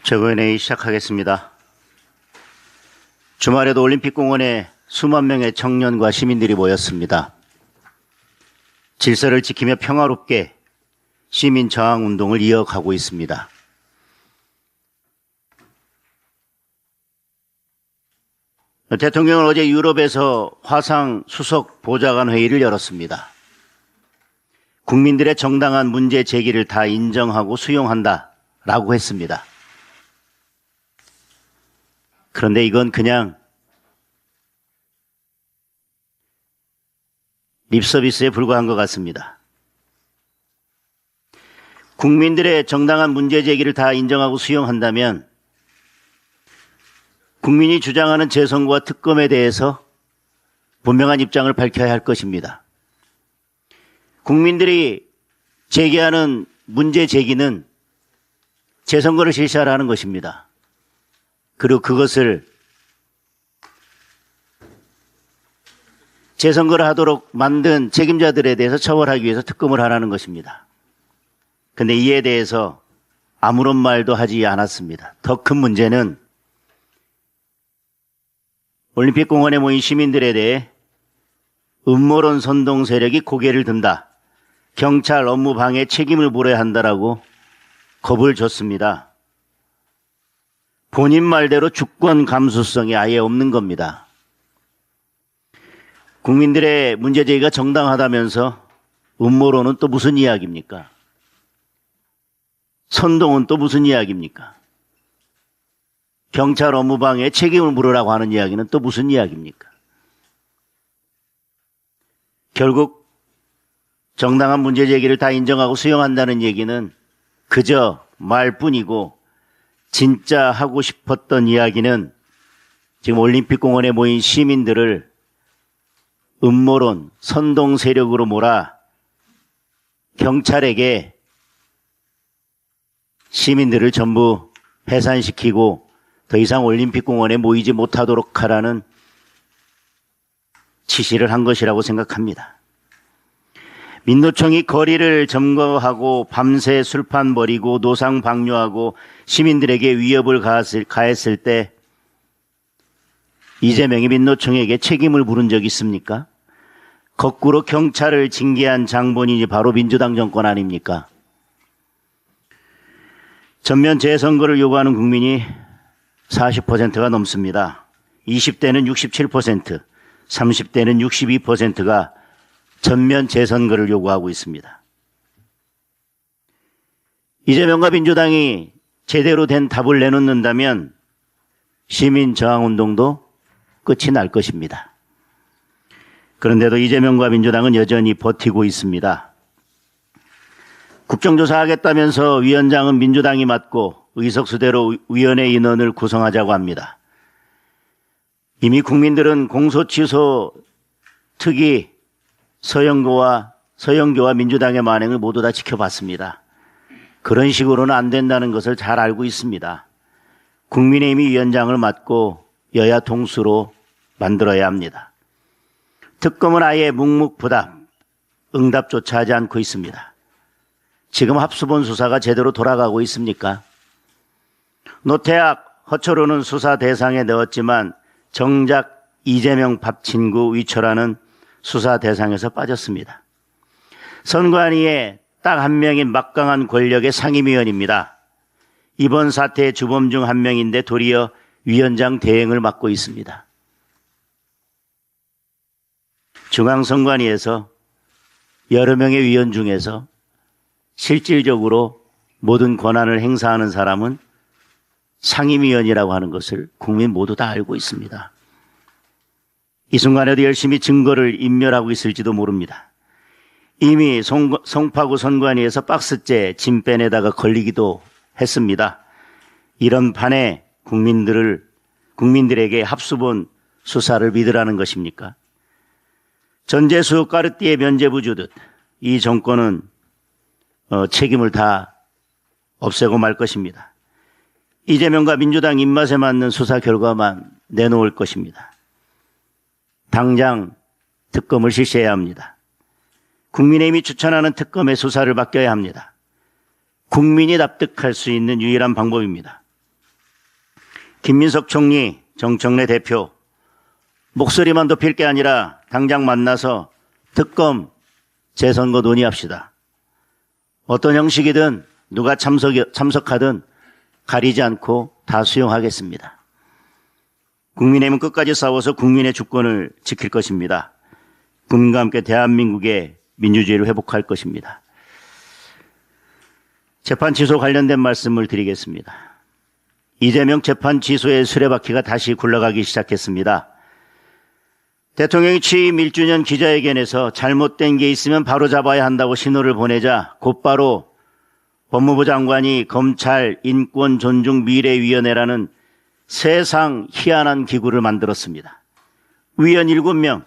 최고위원회의 시작하겠습니다. 주말에도 올림픽공원에 수만 명의 청년과 시민들이 모였습니다. 질서를 지키며 평화롭게 시민 저항 운동을 이어가고 있습니다. 대통령은 어제 유럽에서 화상 수석 보좌관 회의를 열었습니다. 국민들의 정당한 문제 제기를 다 인정하고 수용한다라고 했습니다. 그런데 이건 그냥 립서비스에 불과한 것 같습니다. 국민들의 정당한 문제 제기를 다 인정하고 수용한다면 국민이 주장하는 재선거와 특검에 대해서 분명한 입장을 밝혀야 할 것입니다. 국민들이 제기하는 문제 제기는 재선거를 실시하라는 것입니다. 그리고 그것을 재선거를 하도록 만든 책임자들에 대해서 처벌하기 위해서 특검을 하라는 것입니다. 그런데 이에 대해서 아무런 말도 하지 않았습니다. 더 큰 문제는 올림픽공원에 모인 시민들에 대해 음모론 선동 세력이 고개를 든다. 경찰 업무 방해 책임을 물어야 한다라고 겁을 줬습니다. 본인 말대로 주권 감수성이 아예 없는 겁니다. 국민들의 문제 제기가 정당하다면서 음모론은 또 무슨 이야기입니까? 선동은 또 무슨 이야기입니까? 경찰 업무방해에 책임을 물으라고 하는 이야기는 또 무슨 이야기입니까? 결국 정당한 문제 제기를 다 인정하고 수용한다는 얘기는 그저 말뿐이고 진짜 하고 싶었던 이야기는 지금 올림픽공원에 모인 시민들을 음모론, 선동 세력으로 몰아 경찰에게 시민들을 전부 해산시키고 더 이상 올림픽공원에 모이지 못하도록 하라는 지시를 한 것이라고 생각합니다. 민노총이 거리를 점거하고 밤새 술판 벌이고 노상 방뇨하고 시민들에게 위협을 가했을 때 이재명이 민노총에게 책임을 물은 적이 있습니까? 거꾸로 경찰을 징계한 장본인이 바로 민주당 정권 아닙니까? 전면 재선거를 요구하는 국민이 40%가 넘습니다. 20대는 67%, 30대는 62%가 전면 재선거를 요구하고 있습니다. 이재명과 민주당이 제대로 된 답을 내놓는다면 시민 저항운동도 끝이 날 것입니다. 그런데도 이재명과 민주당은 여전히 버티고 있습니다. 국정조사 하겠다면서 위원장은 민주당이 맡고 의석수대로 위원회 인원을 구성하자고 합니다. 이미 국민들은 공소취소 특위 서영교와 민주당의 만행을 모두 다 지켜봤습니다. 그런 식으로는 안 된다는 것을 잘 알고 있습니다. 국민의힘이 위원장을 맡고 여야 동수로 만들어야 합니다. 특검은 아예 묵묵부답, 응답조차 하지 않고 있습니다. 지금 합수본 수사가 제대로 돌아가고 있습니까? 노태악, 허철호는 수사 대상에 넣었지만 정작 이재명 밥친구 위철하는 수사 대상에서 빠졌습니다. 선관위에 딱 한 명인 막강한 권력의 상임위원입니다. 이번 사태의 주범 중 한 명인데 도리어 위원장 대행을 맡고 있습니다. 중앙선관위에서 여러 명의 위원 중에서 실질적으로 모든 권한을 행사하는 사람은 상임위원이라고 하는 것을 국민 모두 다 알고 있습니다. 이 순간에도 열심히 증거를 인멸하고 있을지도 모릅니다. 이미 송파구 선관위에서 박스째 짐 빼내다가 걸리기도 했습니다. 이런 판에 국민들에게 합수본 수사를 믿으라는 것입니까? 전재수 까르띠에 면죄부 주듯 이 정권은 책임을 다 없애고 말 것입니다. 이재명과 민주당 입맛에 맞는 수사 결과만 내놓을 것입니다. 당장 특검을 실시해야 합니다. 국민의힘이 추천하는 특검의 수사를 맡겨야 합니다. 국민이 납득할 수 있는 유일한 방법입니다. 김민석 총리, 정청래 대표, 목소리만 높일 게 아니라 당장 만나서 특검 재선거 논의합시다. 어떤 형식이든 누가 참석하든 가리지 않고 다 수용하겠습니다. 국민의힘은 끝까지 싸워서 국민의 주권을 지킬 것입니다. 국민과 함께 대한민국의 민주주의를 회복할 것입니다. 재판 취소 관련된 말씀을 드리겠습니다. 이재명 재판 취소의 수레바퀴가 다시 굴러가기 시작했습니다. 대통령이 취임 1주년 기자회견에서 잘못된 게 있으면 바로 잡아야 한다고 신호를 보내자 곧바로 법무부 장관이 검찰 인권존중미래위원회라는 세상 희한한 기구를 만들었습니다. 위원 7명,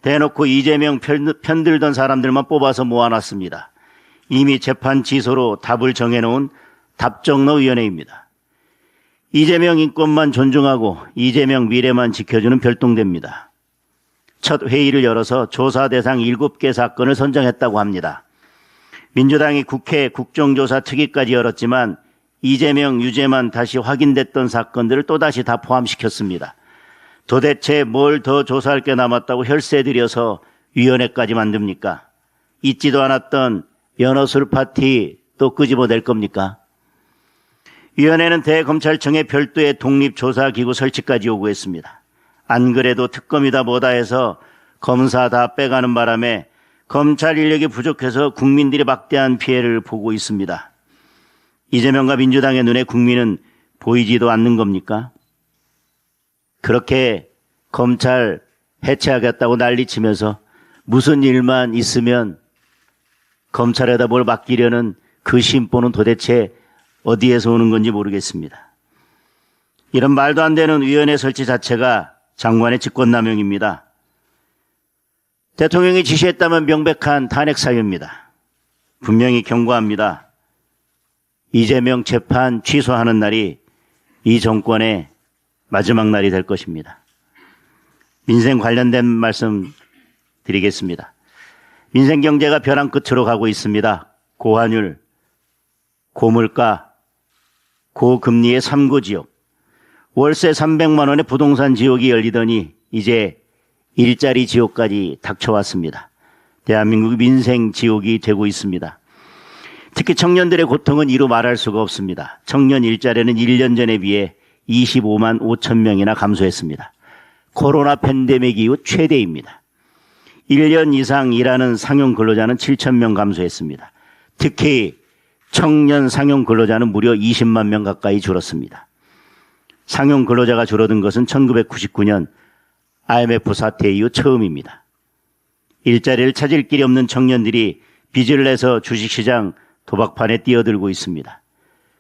대놓고 이재명 편들던 사람들만 뽑아서 모아놨습니다. 이미 재판 취소로 답을 정해놓은 답정너위원회입니다. 이재명 인권만 존중하고 이재명 미래만 지켜주는 별동대입니다. 첫 회의를 열어서 조사 대상 7개 사건을 선정했다고 합니다. 민주당이 국회 국정조사 특위까지 열었지만 이재명 유죄만 다시 확인됐던 사건들을 또다시 다 포함시켰습니다. 도대체 뭘 더 조사할 게 남았다고 혈세 들여서 위원회까지 만듭니까? 있지도 않았던 연어술 파티 또 끄집어낼 겁니까? 위원회는 대검찰청의 별도의 독립조사기구 설치까지 요구했습니다. 안 그래도 특검이다 뭐다 해서 검사 다 빼가는 바람에 검찰 인력이 부족해서 국민들이 막대한 피해를 보고 있습니다. 이재명과 민주당의 눈에 국민은 보이지도 않는 겁니까? 그렇게 검찰 해체하겠다고 난리치면서 무슨 일만 있으면 검찰에다 뭘 맡기려는 그 심보는 도대체 어디에서 오는 건지 모르겠습니다. 이런 말도 안 되는 위원회 설치 자체가 장관의 직권남용입니다. 대통령이 지시했다면 명백한 탄핵 사유입니다. 분명히 경고합니다. 이재명 재판 취소하는 날이 이 정권의 마지막 날이 될 것입니다. 민생 관련된 말씀 드리겠습니다. 민생 경제가 벼랑 끝으로 가고 있습니다. 고환율, 고물가, 고금리의 3구 지역, 월세 300만 원의 부동산 지옥이 열리더니 이제 일자리 지옥까지 닥쳐왔습니다. 대한민국의 민생 지옥이 되고 있습니다. 특히 청년들의 고통은 이루 말할 수가 없습니다. 청년 일자리는 1년 전에 비해 25만 5천 명이나 감소했습니다. 코로나 팬데믹 이후 최대입니다. 1년 이상 일하는 상용 근로자는 7천 명 감소했습니다. 특히 청년 상용 근로자는 무려 20만 명 가까이 줄었습니다. 상용 근로자가 줄어든 것은 1999년 IMF 사태 이후 처음입니다. 일자리를 찾을 길이 없는 청년들이 빚을 내서 주식시장 도박판에 뛰어들고 있습니다.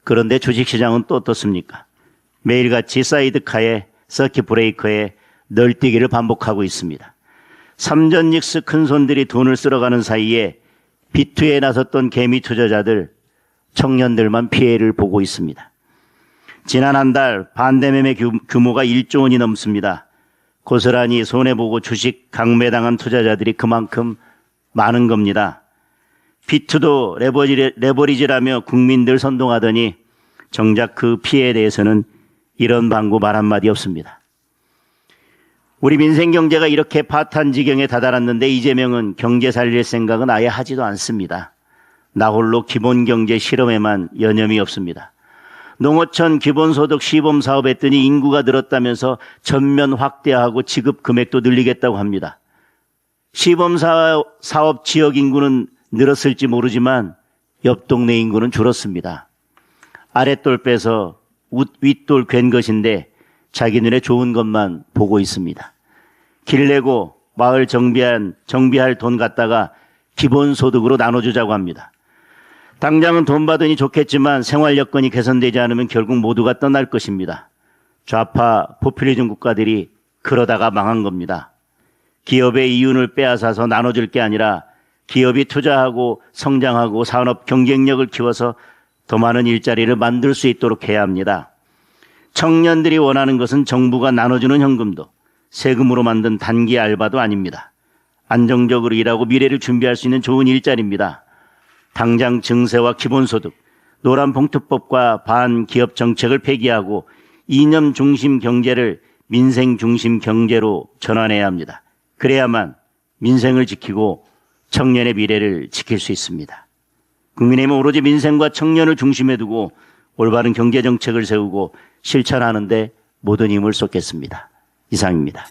그런데 주식시장은 또 어떻습니까? 매일같이 사이드카에 서킷 브레이커에 널뛰기를 반복하고 있습니다. 삼전닉스 큰손들이 돈을 쓸어가는 사이에 비투에 나섰던 개미 투자자들, 청년들만 피해를 보고 있습니다. 지난 한 달 반대매매 규모가 1조 원이 넘습니다. 고스란히 손해보고 주식 강매당한 투자자들이 그만큼 많은 겁니다. 비투도 레버리지라며 국민들 선동하더니 정작 그 피해에 대해서는 이런 방구 말 한마디 없습니다. 우리 민생 경제가 이렇게 파탄 지경에 다다랐는데 이재명은 경제 살릴 생각은 아예 하지도 않습니다. 나홀로 기본경제 실험에만 여념이 없습니다. 농어촌 기본소득 시범 사업했더니 인구가 늘었다면서 전면 확대하고 지급 금액도 늘리겠다고 합니다. 시범 사업 지역 인구는 늘었을지 모르지만 옆 동네 인구는 줄었습니다. 아랫돌 빼서 윗돌 괜 것인데 자기 눈에 좋은 것만 보고 있습니다. 길 내고 마을 정비할 돈 갖다가 기본소득으로 나눠주자고 합니다. 당장은 돈 받으니 좋겠지만 생활 여건이 개선되지 않으면 결국 모두가 떠날 것입니다. 좌파 포퓰리즘 국가들이 그러다가 망한 겁니다. 기업의 이윤을 빼앗아서 나눠줄 게 아니라 기업이 투자하고 성장하고 산업 경쟁력을 키워서 더 많은 일자리를 만들 수 있도록 해야 합니다. 청년들이 원하는 것은 정부가 나눠주는 현금도 세금으로 만든 단기 알바도 아닙니다. 안정적으로 일하고 미래를 준비할 수 있는 좋은 일자리입니다. 당장 증세와 기본소득, 노란봉투법과 반기업 정책을 폐기하고 이념 중심 경제를 민생 중심 경제로 전환해야 합니다. 그래야만 민생을 지키고 청년의 미래를 지킬 수 있습니다. 국민의힘은 오로지 민생과 청년을 중심에 두고 올바른 경제 정책을 세우고 실천하는 데 모든 힘을 쏟겠습니다. 이상입니다.